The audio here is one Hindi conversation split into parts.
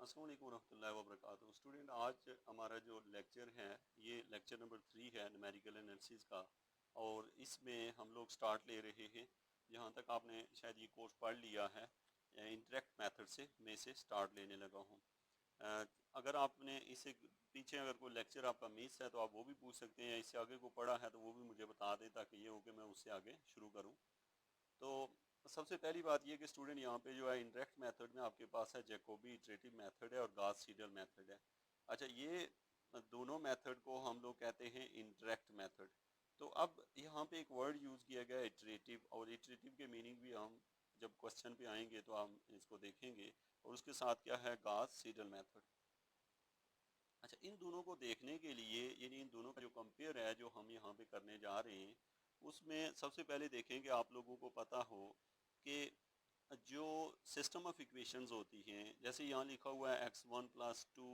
अस्सलाम वालेकुम रहमतुल्लाहि व बरकातुहू। स्टूडेंट, आज हमारा जो लेक्चर है ये लेक्चर नंबर 3 है न्यूमेरिकल एनालिसिस का। और इसमें हम लोग स्टार्ट ले रहे हैं, जहाँ तक आपने शायद ये कोर्स पढ़ लिया है, इंटरेक्ट मेथड से मैं से स्टार्ट लेने लगा हूँ। अगर आपने इससे पीछे अगर कोई लेक्चर आपका मिस है तो आप वो भी पूछ सकते हैं, या इससे आगे को पढ़ा है तो वो भी मुझे बता दें, ताकि ये हो कि मैं उससे आगे शुरू करूँ। तो सबसे पहली बात ये कि स्टूडेंट यहाँ पे जो है इंटरेक्ट मेथड में आपके पास है जैकोबी इटरेटिव मेथड है और गॉस सीडल मेथड है। अच्छा, ये दोनों मेथड को हम लोग कहते हैं इंटरेक्ट मेथड। तो अब यहाँ पे एक वर्ड यूज़ किया गया है इटरेटिव, और इटरेटिव के मीनिंग भी हम जब क्वेश्चन पे आएंगे तो हम इसको देखेंगे। और उसके साथ क्या है, गॉस सीडल मेथड। अच्छा, इन दोनों को देखने के लिए, यानी इन दोनों का जो कंपेयर है जो हम यहाँ पे करने जा रहे हैं, उसमें सबसे पहले देखेंगे, आप लोगों को पता हो कि जो सिस्टम ऑफ इक्वेशंस होती हैं, जैसे यहाँ लिखा हुआ है x1 plus two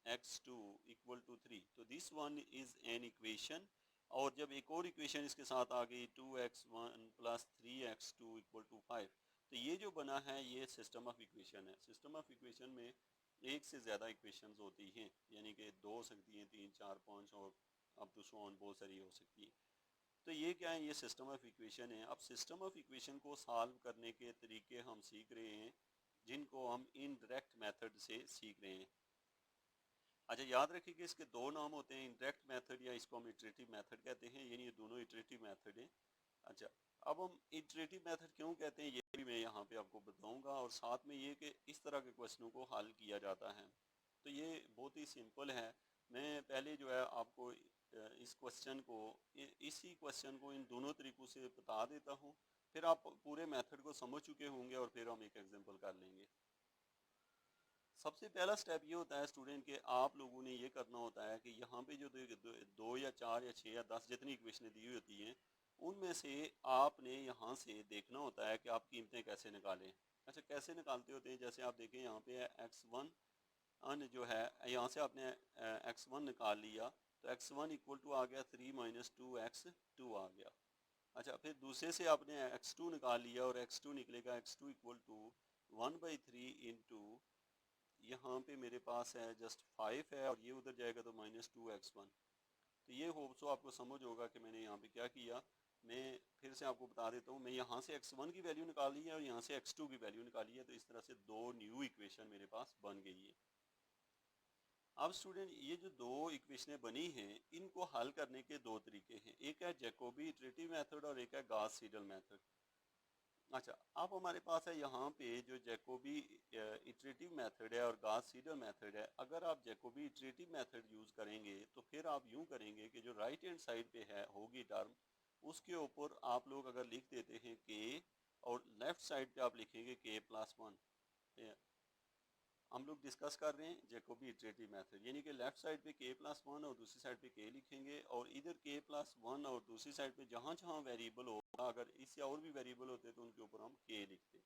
x two equal to 3, तो this one is an equation. और जब एक और इक्वेशन इसके साथ आ गई 2x1 plus 3x2 equal to 5, तो ये जो बना है ये सिस्टम ऑफ इक्वेशन है। सिस्टम ऑफ इक्वेशन में एक से ज़्यादा इक्वेशंस होती हैं, यानी कि दो हो सकती हैं, तीन चार पाँच, और अब तो सो ऑन बहुत सारी हो सकती हैं। तो ये क्या है, ये सिस्टम ऑफ इक्वेशन है। अब सिस्टम ऑफ इक्वेशन को सॉल्व करने के तरीके हम सीख रहे हैं, जिनको हम इनडायरेक्ट मेथड से सीख रहे हैं। अच्छा, याद रखिए कि इसके दो नाम होते हैं, इनडायरेक्ट मेथड या इसको हम इटरेटिव मेथड कहते हैं, यानी ये दोनों इटरेटिव मेथड हैं। अच्छा, अब हम इटरेटिव मेथड क्यों कहते हैं ये भी मैं यहाँ पे आपको बताऊंगा, और साथ में ये कि इस तरह के क्वेश्चनों को हल किया जाता है। तो ये बहुत ही सिंपल है। मैं पहले जो है आपको इस क्वेश्चन को, इसी क्वेश्चन को इन दोनों तरीक़ों से बता देता हूँ, फिर आप पूरे मेथड को समझ चुके होंगे और फिर हम एक एग्जांपल कर लेंगे। सबसे पहला स्टेप ये होता है स्टूडेंट के, आप लोगों ने ये करना होता है कि यहाँ पे जो दो या चार या छः या 10 जितनी इक्वेशनें दी हुई होती हैं, उनमें से आपने यहाँ से देखना होता है कि आप कीमतें कैसे निकालें। अच्छा, कैसे निकालते होते हैं, जैसे आप देखें यहाँ पे है x1 अन जो है, यहाँ से आपने x1 निकाल लिया, तो x1 इक्वल टू आ गया 3 माइनस 2x2 आ गया। अच्छा, फिर दूसरे से आपने x2 निकाल लिया, और x2 निकलेगा x2 इक्वल टू 1/3 इंटू, यहाँ पे मेरे पास है जस्ट 5 है, और ये उधर जाएगा तो -2x1। तो ये हो सो आपको समझ होगा कि मैंने यहाँ पे क्या किया। मैं फिर से आपको बता देता हूँ, मैं यहाँ से x1 की वैल्यू निकाली है और यहाँ से x2 की वैल्यू निकाली है, तो इस तरह से दो न्यू इक्वेशन मेरे पास बन गई है। अब स्टूडेंट, ये जो दो इक्वेशनें बनी हैं, इनको हल करने के दो तरीके हैं, एक है जैकोबी इटरेटिव मेथड और एक है गॉस सीडल मेथड। अच्छा, अब हमारे पास है यहाँ पे जो जैकोबी इटरेटिव मेथड है और गॉस सीडल मेथड है। अगर आप जैकोबी इटरेटिव मेथड यूज़ करेंगे तो फिर आप यूँ करेंगे कि जो राइट हैंड साइड पे है होगी टर्म, उसके ऊपर आप लोग अगर लिख देते हैं के, और लेफ्ट साइड पे आप लिखेंगे के प्लस वन। हम लोग डिस्कस कर रहे हैं जैकोबी इटरेटिव मेथड, यानी कि लेफ्ट साइड पे के प्लस वन और दूसरी साइड पे के लिखेंगे, और इधर के प्लस वन और दूसरी साइड पे जहाँ जहाँ वेरिएबल होगा, अगर इससे और भी वेरिएबल होते तो उनके ऊपर हम के लिखते।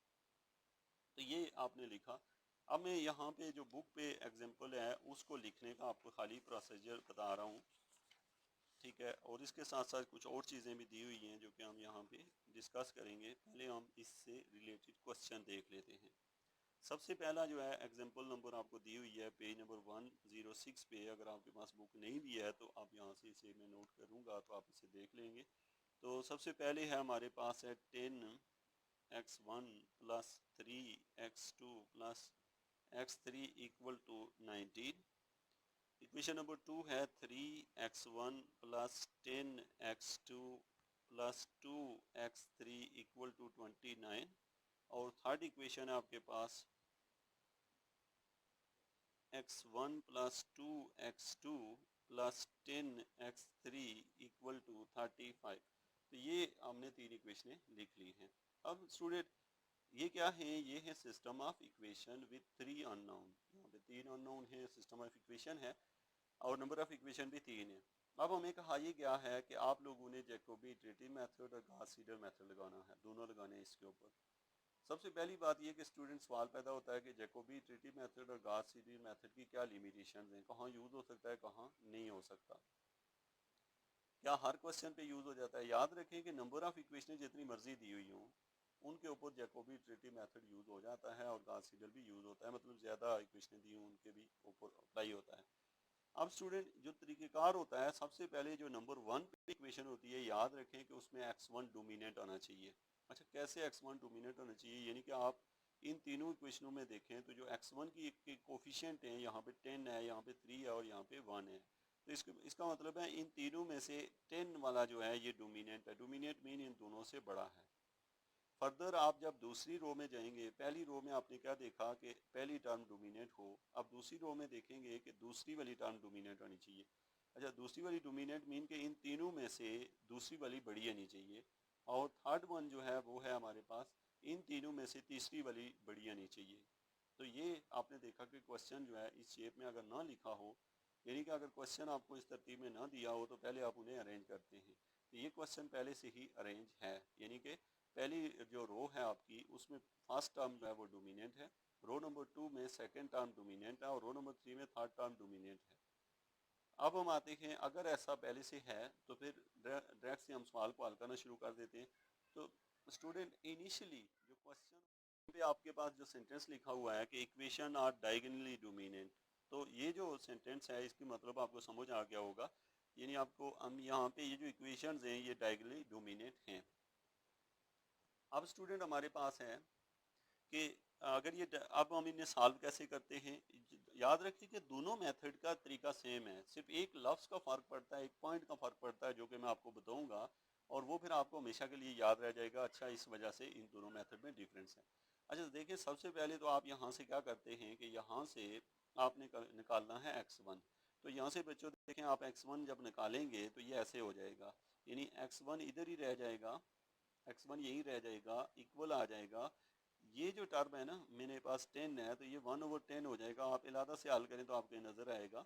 तो ये आपने लिखा। अब मैं यहाँ पे जो बुक पे एग्जांपल है उसको लिखने का आपको खाली प्रोसीजर बता रहा हूँ, ठीक है। और इसके साथ साथ कुछ और चीज़ें भी दी हुई हैं जो कि हम यहाँ पे डिस्कस करेंगे। पहले हम इससे रिलेटेड क्वेश्चन देख लेते हैं। सबसे पहला जो है एग्जांपल नंबर आपको दी हुई है पेज नंबर 106 पे। अगर आपके पास बुक नहीं भी है तो आप यहाँ से इसे मैं नोट करूँगा तो आप इसे देख लेंगे। तो सबसे पहले है हमारे पास है 10x1 plus 3x2 plus x3 equal to 19। Equation number 2 है 3x1 plus 10x2 plus 2x3 equal to 29। और थर्ड इक्वेशन है आपके पास x1 plus 2x2 plus 10x3 equal to 35। तो ये हमने तीन इक्वेशनें लिख ली हैं। अब स्टूडेंट, ये क्या है, ये है system of equation with three unknown. यहाँ पे तीन अननोन है, सिस्टम ऑफ इक्वेशन है, और नंबर ऑफ इक्वेशन भी तीन है। अब हमें कहा ये गया है कि आप लोगों ने जैकोबी इटरेटिव मेथड और गॉस सीडल मेथड लगाना है, दोनों लगाने हैं इसके ऊपर। सबसे पहली बात ये कि स्टूडेंट सवाल पैदा होता है कि जैकोबी इटरेटिव मेथड और गॉस सीडल मेथड की क्या लिमिटेशंस हैं, कहाँ यूज़ हो सकता है, कहाँ नहीं हो सकता, क्या हर क्वेश्चन पे यूज़ हो जाता है। याद रखें कि नंबर ऑफ इक्वेशन जितनी मर्जी दी हुई हों, उनके ऊपर जैकोबी इटरेटिव मेथड यूज़ हो जाता है और गॉस सीडल भी यूज़ होता है, मतलब ज़्यादा इक्वेशन दी उनके भी ऊपर अप्लाई होता है। अब स्टूडेंट जो तरीक़ेकार होता है, सबसे पहले जो नंबर 1 पे इक्वेशन होती है, याद रखें कि उसमें x1 डोमिनेंट आना चाहिए। अच्छा, कैसे x1 डोमिनेंट होना चाहिए, यानी कि आप इन तीनों इक्वेशनों में देखें तो जो x1 की कोफिशिएंट हैं, यहाँ पे 10 है, यहाँ पे 3 है और यहाँ पे 1 है, तो इसका मतलब है इन तीनों में से 10 वाला जो है ये डोमिनेंट है। डोमिनेंट मीन इन दोनों से बड़ा है। फर्दर आप जब दूसरी रो में जाएंगे, पहली रो में आपने क्या देखा कि पहली टर्म डोमिनेंट हो, अब दूसरी रो में देखेंगे कि दूसरी वाली टर्म डोमिनेंट होनी चाहिए। अच्छा, दूसरी वाली डोमिनेंट मीन के इन तीनों में से दूसरी वाली बड़ी आनी चाहिए, और थर्ड वन जो है वो है हमारे पास इन तीनों में से तीसरी वाली बड़ी आनी चाहिए। तो ये आपने देखा कि क्वेश्चन जो है इस शेप में अगर ना लिखा हो, यानी कि अगर क्वेश्चन आपको इस तरतीब में ना दिया हो तो पहले आप उन्हें अरेंज करते हैं। तो ये क्वेश्चन पहले से ही अरेंज है, यानी कि पहली जो रो है आपकी उसमें फर्स्ट टर्म जो है वो डोमिनेंट है, रो नंबर 2 में सेकंड टर्म डोमिनेंट है और रो नंबर 3 में थर्ड टर्म डोमिनेंट है। अब हम आते हैं, अगर ऐसा पहले से है तो फिर डायरेक्ट से हम सवाल को हल करना शुरू कर देते हैं। तो स्टूडेंट इनिशियली जो क्वेश्चन पे आपके पास जो सेंटेंस लिखा हुआ है कि इक्वेशन आर डायगोनली डोमिनेंट, तो ये जो सेंटेंस है इसकी मतलब आपको समझ आ गया होगा, यानी आपको हम यहाँ पे ये जो इक्वेशंस हैं ये डायगोनली डोमिनेंट हैं। अब स्टूडेंट हमारे पास है कि अगर ये अब हम इन्हें सॉल्व कैसे करते हैं, याद रखिए कि दोनों मेथड का तरीका सेम है, सिर्फ एक लफ्ज़ का फ़र्क पड़ता है, एक पॉइंट का फ़र्क पड़ता है जो कि मैं आपको बताऊंगा, और वो फिर आपको हमेशा के लिए याद रह जाएगा। अच्छा, इस वजह से इन दोनों मेथड में डिफरेंस है। अच्छा देखिए, सबसे पहले तो आप यहाँ से क्या करते हैं कि यहाँ से आपने निकालना है x1। तो यहाँ से बच्चों देखें, आप x1 जब निकालेंगे तो ये ऐसे हो जाएगा, यानी x1 इधर ही रह जाएगा, x1 यही रह जाएगा, इक्वल आ जाएगा। ये जो टर्म है ना, मेरे पास 10 है तो ये 1/10 हो जाएगा। आप इलादा से हल करें तो आपको नज़र आएगा,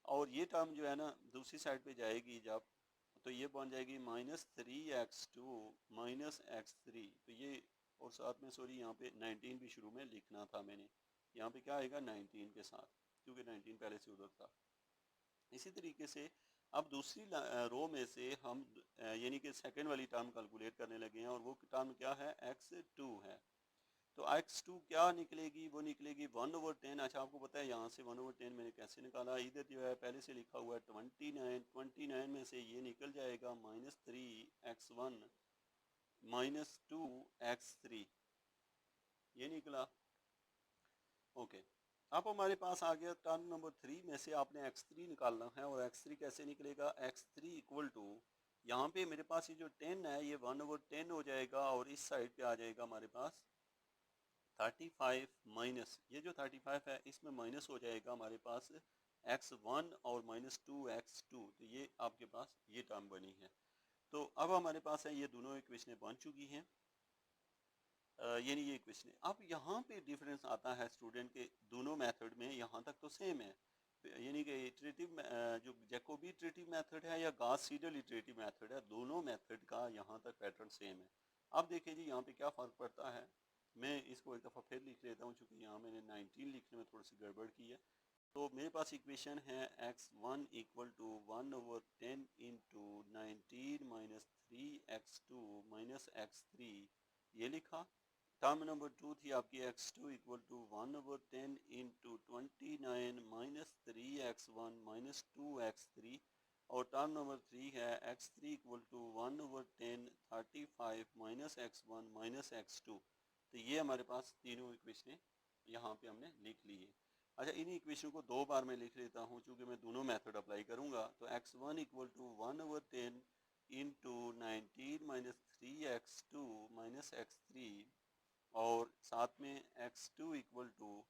और ये टर्म जो है ना दूसरी साइड पे जाएगी जब, तो ये बन जाएगी -3x2 -x3। तो ये, और साथ में सॉरी यहाँ पे 19 भी शुरू में लिखना था मैंने, यहाँ पे क्या आएगा 19 के साथ, क्योंकि 19 पहले से उधर था। इसी तरीके से अब दूसरी रो में से हम यानी कि सेकंड वाली टर्म कैलकुलेट करने लगे हैं, और वो टर्म क्या है, x2 है। तो x2 क्या निकलेगी, वो निकलेगी 1/10। अच्छा, आपको पता है यहाँ से 1/10 मैंने कैसे निकाला, इधर जो है पहले से लिखा हुआ है 29 में से ये निकल जाएगा -3x1 -2x3, ये निकला। ओके, अब हमारे पास आ गया टर्म नंबर 3 में से आपने x3 निकालना है, और x3 कैसे निकलेगा, x3 इक्वल टू, यहाँ पे मेरे पास ये जो 10 है ये 1/10 हो जाएगा, और इस साइड पे आ जाएगा हमारे पास 35 माइनस, ये जो 35 है इसमें माइनस हो जाएगा हमारे पास x1 और -2x2, तो ये आपके पास ये टर्म बनी है। तो अब हमारे पास है ये दोनों इक्वेशनें बन चुकी हैं, यानी ये इक्वेशन है। अब यहाँ पे डिफरेंस आता है स्टूडेंट के दोनों मेथड में, यहाँ तक तो सेम है, यानी कि इटरेटिव जो जैकोबी इटरेटिव मेथड है या गॉस सीडल इटरेटिव मेथड है, दोनों मेथड का यहाँ तक पैटर्न सेम है। अब देखिए जी यहाँ पे क्या फ़र्क पड़ता है, मैं इसको एक दफ़ा फिर लिख लेता हूँ, चूँकि यहाँ मैंने 19 लिखने में थोड़ी सी गड़बड़ की है। तो मेरे पास इक्वेशन है x1 equal to 1/10 into 19 -3x2 -x3, ये लिखा। टर्म नंबर 2 थी आपकी x2 equal to 1/10 into 29 -3x1 -2x3, और टर्म नंबर 3 है x3 equal to 1/10 35 -x1 -x2। तो ये हमारे पास तीनों इक्वेशनें यहाँ पे हमने लिख ली है। अच्छा, इन्हीं इक्वेशन को दो बार मैं लिख लेता हूँ, चूँकि मैं दोनों मेथड अप्लाई करूँगा। तो x1 equal to 1/10 into 19 -3x2 -x3, और साथ में x2 equal to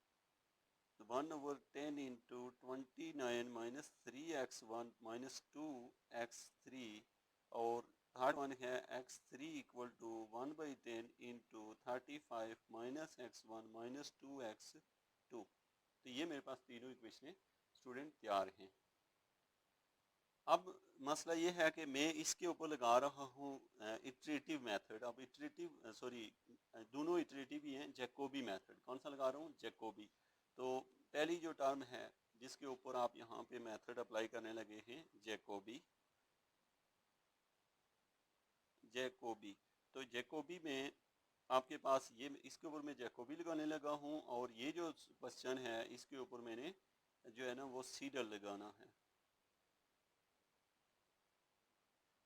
1/10 into 29 -3x1 -2x3, और थर्ड वन है x3 equal to 1/10 into 35 -x1 -2x2। तो ये मेरे पास तीनों इक्वेशनें स्टूडेंट तैयार हैं। अब मसला ये है कि मैं इसके ऊपर लगा रहा हूँ इटरेटिव मेथड। अब इटरेटिव सॉरी दोनों इटरेटिव ही हैं, जैकोबी मेथड। कौन सा लगा रहा हूँ, जैकोबी। तो पहली जो टर्म है जिसके ऊपर आप यहाँ पे मेथड अप्लाई करने लगे हैं, जैकोबी। जैकोबी, तो जैकोबी में आपके पास ये इसके ऊपर मैं जैकोबी लगाने लगा हूँ, और ये जो क्वेश्चन है इसके ऊपर मैंने जो है ना वो सीडल लगाना है।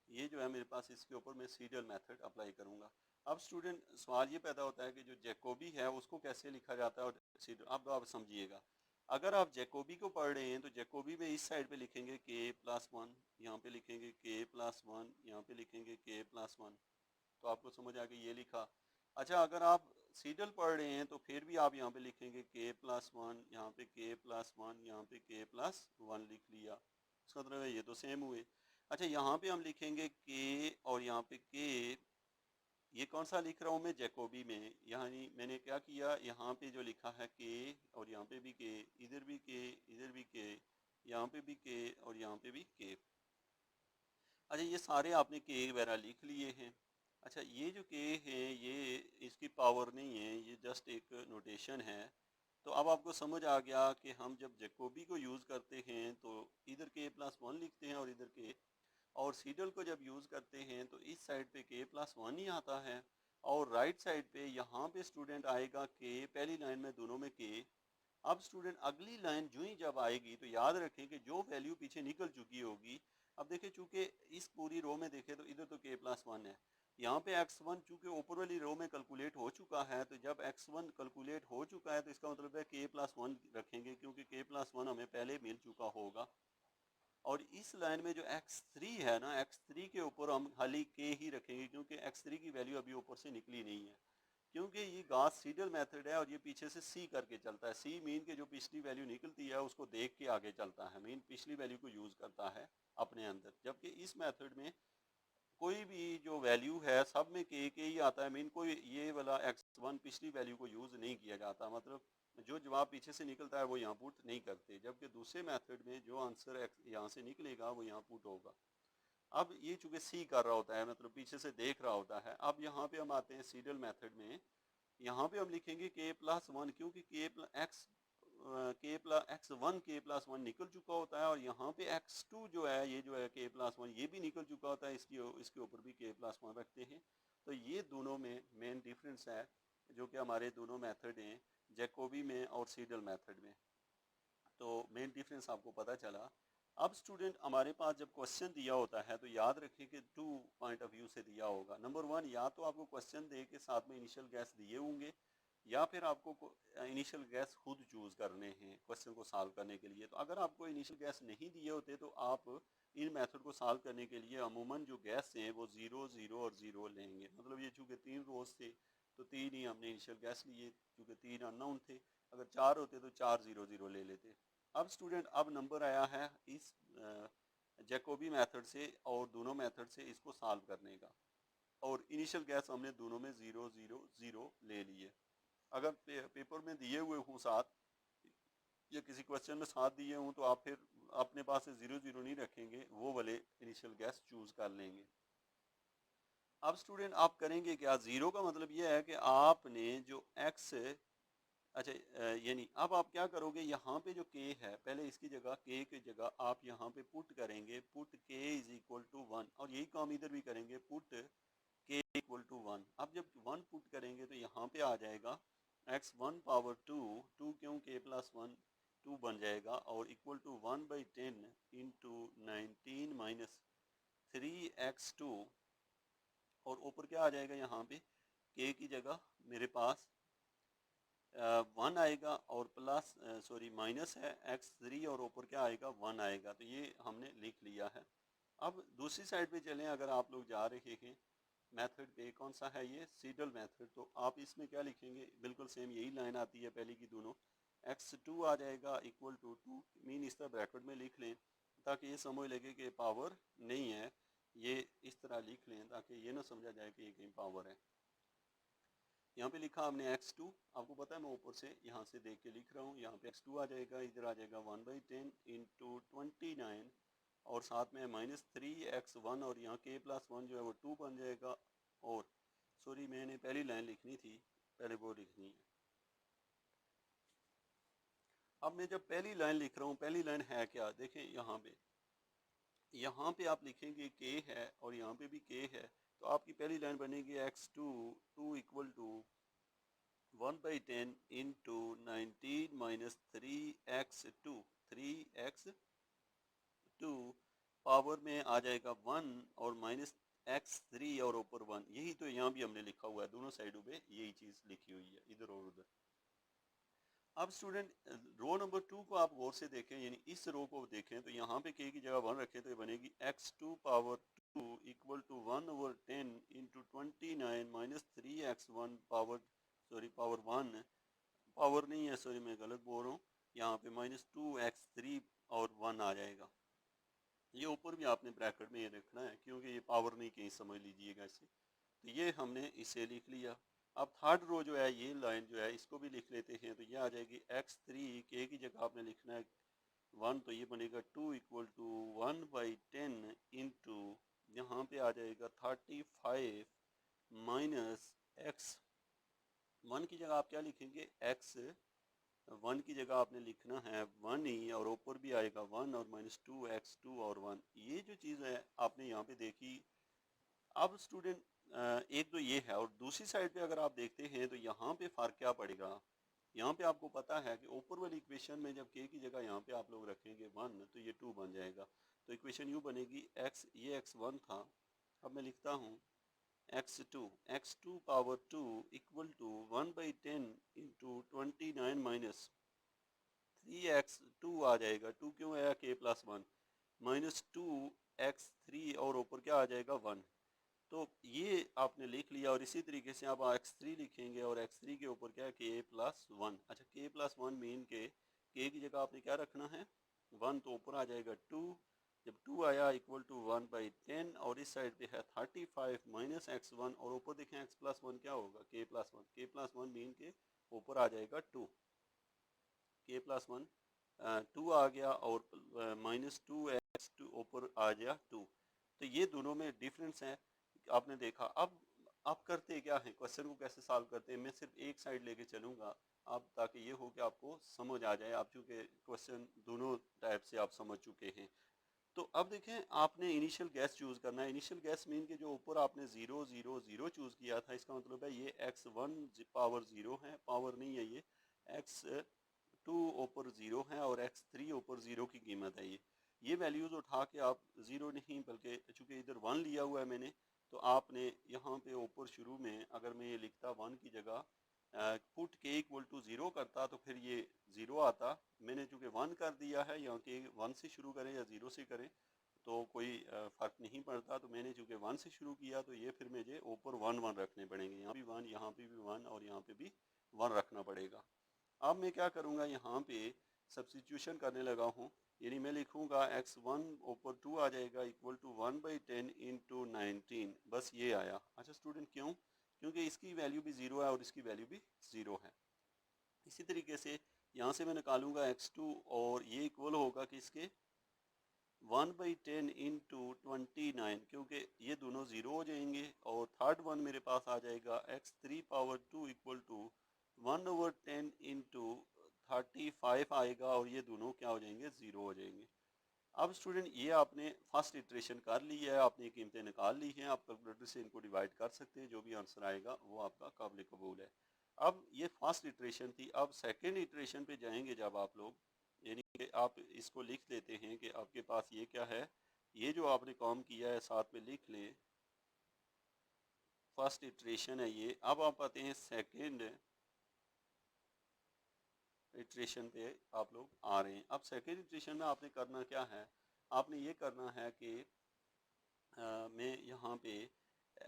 ये जो है मेरे पास इसके ऊपर मैं सीडल मेथड अप्लाई करूँगा। अब स्टूडेंट सवाल ये पैदा होता है कि जो जैकोबी है उसको कैसे लिखा जाता है और सीडल। अब आप समझिएगा, अगर आप जैकोबी को पढ़ रहे हैं तो जैकोबी में इस साइड पे लिखेंगे k+1, यहाँ पे लिखेंगे k+1, यहाँ पे लिखेंगे k+1। तो आपको समझ आ गई, ये लिखा। अच्छा, अगर आप सीडल पढ़ रहे हैं तो फिर भी आप यहाँ पे लिखेंगे k+1, यहाँ पे k+1, यहाँ पे k+1 लिख लिया। इसका मतलब है ये तो सेम हुए। अच्छा, यहाँ पे हम लिखेंगे k और यहाँ पे k, ये कौन सा लिख रहा हूँ मैं, जैकोबी में। यानी मैंने क्या किया, यहाँ पे जो लिखा है k और यहाँ पे भी k, इधर भी k, इधर भी k, यहाँ पे भी k और यहाँ पे भी k। अच्छा, ये सारे आपने k वगैरह लिख लिए हैं। अच्छा, ये जो k है ये इसकी पावर नहीं है, ये जस्ट एक नोटेशन है। तो अब आपको समझ आ गया कि हम जब जैकोबी को यूज़ करते हैं तो इधर k+1 लिखते हैं और इधर k, और सीडल को जब यूज़ करते हैं तो इस साइड पे k+1 ही आता है, और राइट साइड पे यहाँ पे स्टूडेंट आएगा k, पहली लाइन में दोनों में k। अब स्टूडेंट अगली लाइन जो ही जब आएगी तो याद रखें कि जो वैल्यू पीछे निकल चुकी होगी, अब देखें चूंकि इस पूरी रो में देखें तो इधर तो k+1 है, यहाँ पे x1 चूंकि ऊपर वाली रो में कैलकुलेट हो चुका है, तो जब x1 कैलकुलेट हो चुका है तो इसका मतलब है k+1 रखेंगे, क्योंकि k+1 हमें पहले मिल चुका होगा। और इस लाइन में जो x3 है ना, x3 के ऊपर हम खाली k ही रखेंगे, क्योंकि x3 की वैल्यू अभी ऊपर से निकली नहीं है, क्योंकि ये गॉस सीडल मेथड है और ये पीछे से c करके चलता है। c मीन के जो पिछली वैल्यू निकलती है उसको देख के आगे चलता है, मीन पिछली वैल्यू को यूज़ करता है अपने अंदर। जबकि इस मेथड में कोई भी जो वैल्यू है सब में k ही आता है, मीन कोई ये वाला x1 पिछली वैल्यू को यूज़ नहीं किया जाता, मतलब जो जवाब पीछे से निकलता है वो यहाँ पुट नहीं करते। जबकि दूसरे मेथड में जो आंसर यहाँ से निकलेगा वो यहाँ पुट होगा। अब ये चूंकि सी कर रहा होता है, मतलब पीछे से देख रहा होता है। अब यहाँ पे हम आते हैं सीडल मेथड में, यहाँ पे हम लिखेंगे k+1, क्योंकि x1 k+1 निकल चुका होता है, और यहाँ पे x2 जो है ये जो है k+1 ये भी निकल चुका होता है, इसके ऊपर भी k+1 रखते हैं। तो ये दोनों में मेन डिफरेंस है जो कि हमारे दोनों मेथड हैं, जैकोबी में और सीडल मेथड में। तो मेन डिफरेंस आपको पता चला। अब स्टूडेंट हमारे पास जब क्वेश्चन दिया होता है तो याद रखें कि 2 पॉइंट ऑफ व्यू से दिया होगा। नंबर 1, या तो आपको क्वेश्चन दे के साथ में इनिशियल गैस दिए होंगे, या फिर आपको इनिशियल गैस खुद चूज़ करने हैं क्वेश्चन को सॉल्व करने के लिए। तो अगर आपको इनिशियल गैस नहीं दिए होते तो आप इन मेथड को सॉल्व करने के लिए अमूमन जो गैस हैं वो 0 0 और 0 लेंगे। मतलब ये चूँकि 3 रोज थे तो 3 ही हमने इनिशियल गैस लिए, चूँकि 3 अननोन थे। अगर 4 होते तो 4 0 0 ले लेते। अब स्टूडेंट अब नंबर आया है इस जैकोबी मेथड से और दोनों मेथड से इसको सॉल्व करने का, और इनिशियल गैस हमने दोनों में 0 0 0 ले लिए। अगर पेपर में दिए हुए हूँ साथ, या किसी क्वेश्चन में साथ दिए हूँ, तो आप फिर अपने पास से 0 0 नहीं रखेंगे, वो वाले इनिशियल गैस चूज कर लेंगे। अब स्टूडेंट आप करेंगे क्या, 0 का मतलब ये है कि आपने जो x, अच्छा यानी अब आप क्या करोगे, यहाँ पे जो k है पहले इसकी जगह k की जगह आप यहाँ पे पुट करेंगे, put k is equal to 1, और यही काम इधर भी करेंगे, पुट k इक्वल टू 1। अब जब 1 पुट करेंगे तो यहाँ पे आ जाएगा x1 पावर 2, 2 क्यों k+1 2 बन जाएगा, और equal to 1/10 into 19 minus 3x2, और ऊपर क्या आ जाएगा, यहाँ पे k की जगह मेरे पास 1 आएगा, और प्लस सॉरी माइनस है x3, और ऊपर क्या आएगा 1 आएगा। तो ये हमने लिख लिया है। अब दूसरी साइड पे चलें, अगर आप लोग जा रहे हैं मेथड पे, कौन सा है ये, सीडल मेथड, तो आप इसमें क्या लिखेंगे, बिल्कुल सेम यही लाइन आती है पहले की दोनों, x2 आ जाएगा इक्वल टू 2, मीन इस तरह ब्रैकेट में लिख लें ताकि ये समझ लगे कि पावर नहीं है, ये इस तरह लिख लें ताकि ये ना समझा जाए कि ये कहीं पावर है। यहाँ पे लिखा हमने x2, आपको पता है मैं ऊपर से यहाँ से देख के लिख रहा हूँ, यहाँ पे x2 आ जाएगा, इधर आ जाएगा 1/10 इंटू 29, और साथ में माइनस 3x1, और यहाँ k+1 जो है वो 2 बन जाएगा। और सॉरी मैंने पहली लाइन लिखनी थी, पहले वो लिखनी है। अब मैं जब पहली लाइन लिख रहा हूँ, पहली लाइन है क्या, देखें यहाँ पे आप लिखेंगे k है और यहाँ पे भी k है, तो आपकी पहली लाइन बनेगी x2 2 equal to 1/10 into 19 minus 3x2 3x2 power में आ जाएगा 1 और माइनस x3 और ऊपर 1। यही तो यहाँ भी हमने लिखा हुआ है, दोनों साइडों पे यही चीज़ लिखी हुई है, इधर और उधर। अब स्टूडेंट रो नंबर 2 को आप गौर से देखें, यानी इस रो को देखें तो यहाँ पे k की जगह 1 रखें तो ये बनेगी x2 power 2 equal to 1/10 into 29 minus 3x1 power 1, power नहीं है सॉरी मैं गलत बोल रहा हूँ, यहाँ पे माइनस 2x3 और 1 आ जाएगा। ये ऊपर भी आपने ब्रैकेट में ये रखना है क्योंकि ये पावर नहीं कहीं समझ लीजिएगा इसे। तो ये हमने इसे लिख लिया। अब थर्ड रो जो है ये लाइन जो है इसको भी लिख लेते हैं, तो ये आ जाएगी x3 के की जगह आपने लिखना है 1, तो ये बनेगा 2 इक्वल टू 1/10 इंटू यहाँ पे आ जाएगा 35 माइनस x 1 की जगह आप क्या लिखेंगे x 1 की जगह आपने लिखना है 1 ही, और ऊपर भी आएगा 1 और माइनस 2x2 और 1। ये जो चीज़ है आपने यहाँ पे देखी। अब स्टूडेंट एक तो ये है, और दूसरी साइड पे अगर आप देखते हैं तो यहाँ पे फ़र्क क्या पड़ेगा। यहाँ पे आपको पता है कि ऊपर वाली इक्वेशन में जब k की जगह यहाँ पे आप लोग रखेंगे 1 तो ये 2 बन जाएगा। तो इक्वेशन यूँ बनेगी ये x1 था, अब मैं लिखता हूँ x2 power 2 equal to 1/10 into 29 minus 3x2 आ जाएगा, 2 क्यों आया k प्लस 1 माइनस 2x3 और ऊपर क्या आ जाएगा 1। तो ये आपने लिख लिया, और इसी तरीके से आप x3 लिखेंगे और x3 के ऊपर क्या है k प्लस 1। अच्छा k प्लस 1 मीन के k की जगह आपने क्या रखना है 1, तो ऊपर आ जाएगा 2, जब 2 आया इक्वल टू 1/10, और इस साइड पे है 35 माइनस x1 और ऊपर देखें x प्लस 1 क्या होगा k प्लस 1 मीन के ऊपर आ जाएगा 2, k प्लस 1 2 आ गया और माइनस 2x2 ऊपर आ गया 2। तो ये दोनों में डिफरेंस है आपने देखा। अब आप करते क्या हैं, क्वेश्चन को कैसे सॉल्व करते हैं, मैं सिर्फ एक साइड लेके चलूँगा आप, ताकि ये हो कि आपको समझ आ जाए, आप चूँकि क्वेश्चन दोनों टाइप से आप समझ चुके हैं। तो अब देखें आपने इनिशियल गैस चूज़ करना है। इनिशियल गैस मीन के जो ऊपर आपने 0 0 0 चूज़ किया था, इसका मतलब है ये x1 पावर 0 है, पावर नहीं है ये, x2 ऊपर 0 है और x3 ऊपर 0 की कीमत है ये वैल्यूज़ उठा के आप 0 नहीं बल्कि चूँकि इधर 1 लिया हुआ है मैंने, तो आपने यहाँ पे ऊपर शुरू में अगर मैं ये लिखता 1 की जगह पुट k इक्वल टू 0 करता तो फिर ये 0 आता। मैंने चूँकि 1 कर दिया है, यहाँ के 1 से शुरू करें या 0 से करें तो कोई फ़र्क नहीं पड़ता, तो मैंने चूँकि 1 से शुरू किया तो ये फिर मुझे ऊपर 1 1 रखने पड़ेंगे, यहाँ भी 1 यहाँ पे भी 1 और यहाँ पे भी 1 रखना पड़ेगा। अब मैं क्या करूँगा, यहाँ पे सब्स्टिट्यूशन करने लगा हूँ, यानी मैं लिखूँगा x1 ऊपर 2 आ जाएगा इक्वल टू 1/10 इंटू 19, बस ये आया। अच्छा स्टूडेंट क्यों, क्योंकि इसकी वैल्यू भी 0 है और इसकी वैल्यू भी 0 है। इसी तरीके से यहाँ से मैं निकालूंगा x2 और ये इक्वल होगा कि इसके 1/10 इंटू 29, क्योंकि ये दोनों 0 हो जाएंगे, और थर्ड वन मेरे पास आ जाएगा x3 power 2 equal to 1/10 into 35 आएगा, और ये दोनों क्या हो जाएंगे 0 हो जाएंगे। अब स्टूडेंट ये आपने फर्स्ट इटरेशन कर ली है, आपने कीमतें निकाल ली हैं, आप कैलकुलेटर से इनको डिवाइड कर सकते हैं, जो भी आंसर आएगा वो आपका काबिल कबूल है। अब ये फर्स्ट इटरेशन थी। अब सेकेंड इटरेशन पे जाएंगे जब आप लोग, यानी कि आप इसको लिख लेते हैं कि आपके पास ये क्या है, ये जो आपने काम किया है साथ में लिख लें, फर्स्ट इटरेशन है ये। अब आप आते हैं सेकेंड इटरेशन पे आप लोग आ रहे हैं। अब सेकेंड इटरेशन में आपने करना क्या है, आपने ये करना है कि मैं यहाँ पे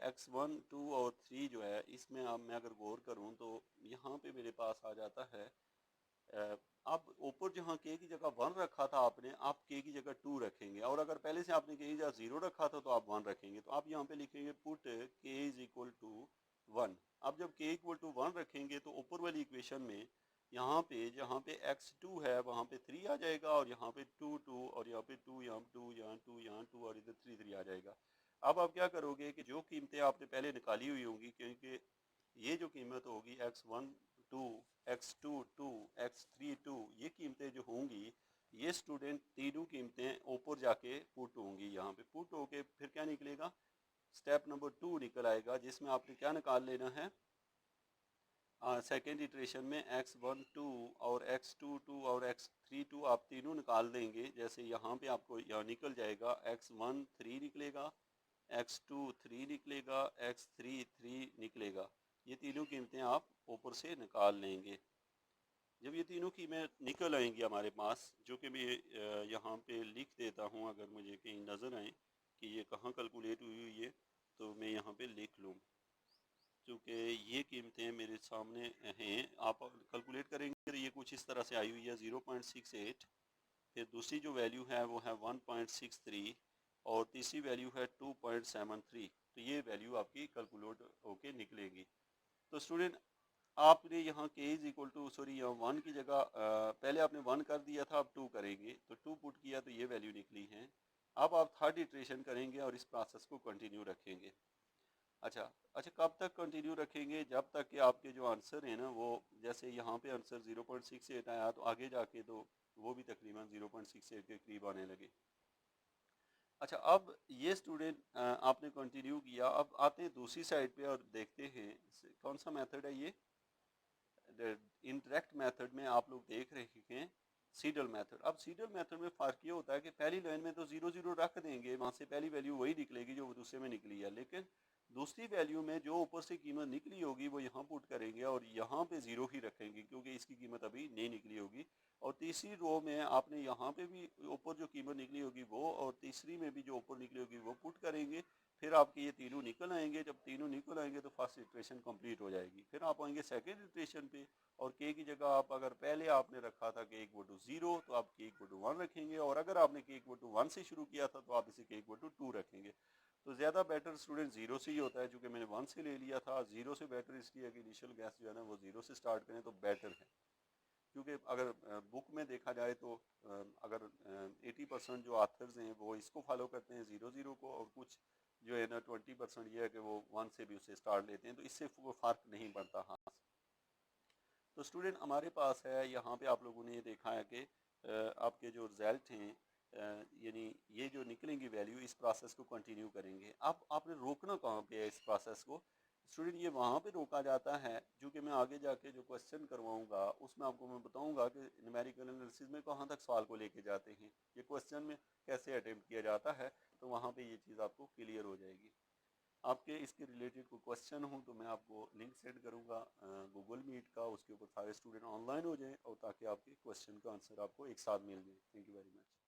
x1 2 और 3 जो है इसमें अब मैं अगर गौर करूँ तो यहाँ पे मेरे पास आ जाता है अब ऊपर जहाँ k की जगह 1 रखा था आपने, आप k की जगह 2 रखेंगे, और अगर पहले से आपने k की जगह 0 रखा था तो आप 1 रखेंगे। तो आप यहाँ पे लिखेंगे put k is equal to 1। अब जब k इक्वल टू 1 रखेंगे तो ऊपर वाली इक्वेशन में यहाँ पे जहाँ पे x2 है वहाँ पे 3 आ जाएगा, और यहाँ पे 2 2 और यहाँ पे 2 यहाँ 2 यहाँ 2 यहाँ 2 और इधर 3 3 आ जाएगा। अब आप क्या करोगे कि जो कीमतें आपने पहले निकाली हुई होंगी, क्योंकि ये जो कीमत होगी x1 2 x2 2 x3 2, ये कीमतें जो होंगी ये स्टूडेंट तीनों कीमतें ऊपर जाके पुट होंगी, यहाँ पे पुट होके फिर क्या निकलेगा स्टेप नंबर 2 निकल आएगा, जिसमें आपने क्या निकाल लेना है, सेकेंड इटरेशन में x1 2 और x2 2 और x3 2 आप तीनों निकाल देंगे। जैसे यहाँ पे आपको यहाँ निकल जाएगा x1 3 निकलेगा, x2 3 निकलेगा, x3 3 निकलेगा। ये तीनों कीमतें आप ऊपर से निकाल लेंगे। जब ये तीनों कीमतें निकल आएंगी हमारे पास, जो कि मैं यहाँ पे लिख देता हूँ, अगर मुझे कहीं नज़र आए कि ये कहाँ कैलकुलेट हुई हुई है तो मैं यहाँ पे लिख लूँ। चूँकि ये कीमतें मेरे सामने हैं, आप कैलकुलेट करेंगे तो ये कुछ इस तरह से आई हुई है 0.68, फिर दूसरी जो वैल्यू है वो है 1.63 और तीसरी वैल्यू है 2.73। तो ये वैल्यू आपकी कैलकुलेट होके निकलेगी। तो स्टूडेंट आपने यहाँ k इज इक्वल टू यहाँ 1 की जगह पहले आपने 1 कर दिया था, अब 2 करेंगे तो 2 पुट किया तो ये वैल्यू निकली है। अब आप थर्ड इटरेशन करेंगे और इस प्रोसेस को कंटिन्यू रखेंगे। अच्छा, कब तक कंटिन्यू रखेंगे? जब तक कि आपके जो आंसर है ना, वो जैसे यहाँ पे आंसर 0.68 आया तो आगे जाके तो वो भी तकरीबन 0.68 के करीब आने लगे। अच्छा, अब ये स्टूडेंट आपने कंटिन्यू किया, अब आते हैं दूसरी साइड पे और देखते हैं कौन सा मेथड है ये। इंटरेक्ट मेथड में आप लोग देख रहे हैं सीडल मेथड। अब सीडल मेथड में फ़र्क ये होता है कि पहली लाइन में तो 0 0 रख देंगे, वहाँ से पहली वैल्यू वही निकलेगी जो दूसरे में निकली है, लेकिन दूसरी वैल्यू में जो ऊपर से कीमत निकली होगी वो यहाँ पुट करेंगे और यहाँ पे 0 ही रखेंगे क्योंकि इसकी कीमत अभी नहीं निकली होगी। और तीसरी रो में आपने यहाँ पे भी ऊपर जो कीमत निकली होगी वो, और तीसरी में भी जो ऊपर निकली होगी वो पुट करेंगे। फिर आपके ये तीनों निकल आएंगे। जब तीनों निकल आएंगे तो फर्स्ट इटरेशन कंप्लीट हो जाएगी। फिर आप आएंगे सेकेंड इटरेशन पे और k की जगह आप अगर पहले आपने रखा था k इक्वल टू 0 तो आप k इक्वल टू 1 रखेंगे, और अगर आपने k इक्वल टू 1 से शुरू किया था तो आप इसे k इक्वल टू 2 रखेंगे। तो ज़्यादा बेटर स्टूडेंट 0 से ही होता है, चूँकि मैंने 1 से ले लिया था। 0 से बेटर इसलिए है कि इनिशियल गैस जो है ना वो 0 से स्टार्ट करें तो बेटर है, क्योंकि अगर बुक में देखा जाए तो अगर 80% जो आथर्स हैं वो इसको फॉलो करते हैं 0 0 को, और कुछ जो है ना 20% ये है कि वो 1 से भी उसे स्टार्ट लेते हैं, तो इससे वो फ़र्क नहीं पड़ता। हाँ, तो स्टूडेंट हमारे पास है यहाँ पे आप लोगों ने ये देखा है कि आपके जो रिजल्ट हैं यानी ये जो निकलेंगी वैल्यू, इस प्रोसेस को कंटिन्यू करेंगे। अब आपने रोकना कहाँ पे है इस प्रोसेस को? स्टूडेंट ये वहाँ पे रोका जाता है जो कि मैं आगे जाके जो क्वेश्चन करवाऊंगा उसमें आपको मैं बताऊंगा कि न्यूमेरिकल एनालिसिस में कहाँ तक सवाल को लेके जाते हैं, ये क्वेश्चन में कैसे अटेम्प्ट किया जाता है, तो वहाँ पे ये चीज़ आपको क्लियर हो जाएगी। आपके इसके रिलेटेड कोई क्वेश्चन हो तो मैं आपको लिंक सेंड करूँगा गूगल मीट का, उसके ऊपर सारे स्टूडेंट ऑनलाइन हो जाएं और ताकि आपके क्वेश्चन का आंसर आपको एक साथ मिल जाए। Thank you very much.